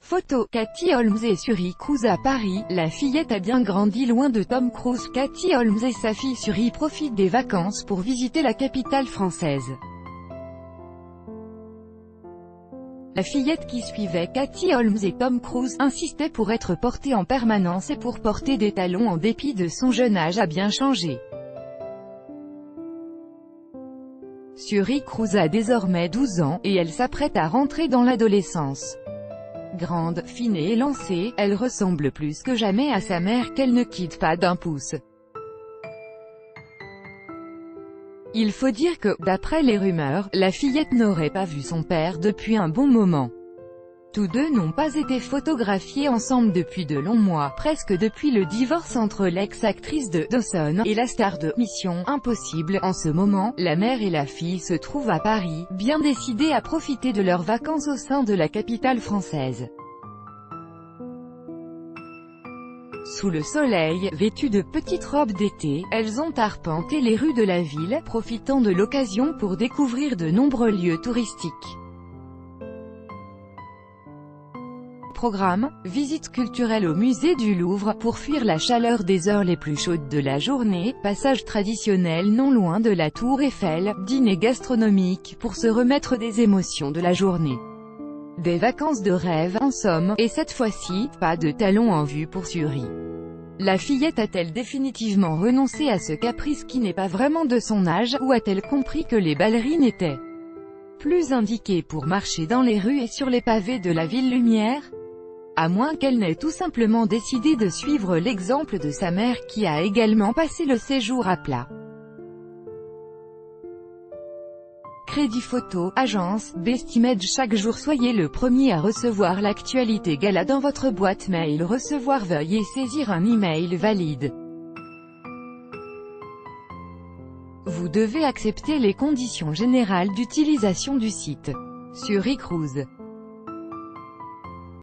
Photo, Cathy Holmes et Suri Cruise à Paris. La fillette a bien grandi loin de Tom Cruise. Cathy Holmes et sa fille Suri profitent des vacances pour visiter la capitale française. La fillette qui suivait Cathy Holmes et Tom Cruise insistait pour être portée en permanence et pour porter des talons en dépit de son jeune âge a bien changé. Suri Cruise a désormais 12 ans, et elle s'apprête à rentrer dans l'adolescence. Grande, fine et élancée, elle ressemble plus que jamais à sa mère qu'elle ne quitte pas d'un pouce. Il faut dire que, d'après les rumeurs, la fillette n'aurait pas vu son père depuis un bon moment. Tous deux n'ont pas été photographiés ensemble depuis de longs mois, presque depuis le divorce entre l'ex-actrice de Dawson et la star de Mission Impossible. En ce moment, la mère et la fille se trouvent à Paris, bien décidées à profiter de leurs vacances au sein de la capitale française. Sous le soleil, vêtues de petites robes d'été, elles ont arpenté les rues de la ville, profitant de l'occasion pour découvrir de nombreux lieux touristiques. Programme, visite culturelle au musée du Louvre, pour fuir la chaleur des heures les plus chaudes de la journée, passage traditionnel non loin de la Tour Eiffel, dîner gastronomique, pour se remettre des émotions de la journée. Des vacances de rêve, en somme, et cette fois-ci, pas de talons en vue pour Suri. La fillette a-t-elle définitivement renoncé à ce caprice qui n'est pas vraiment de son âge, ou a-t-elle compris que les ballerines étaient plus indiquées pour marcher dans les rues et sur les pavés de la ville lumière? À moins qu'elle n'ait tout simplement décidé de suivre l'exemple de sa mère qui a également passé le séjour à plat. Crédit photo, agence, Bestimage. Chaque jour soyez le premier à recevoir l'actualité gala dans votre boîte mail. Recevoir, veuillez saisir un email valide. Vous devez accepter les conditions générales d'utilisation du site. Suri Cruise.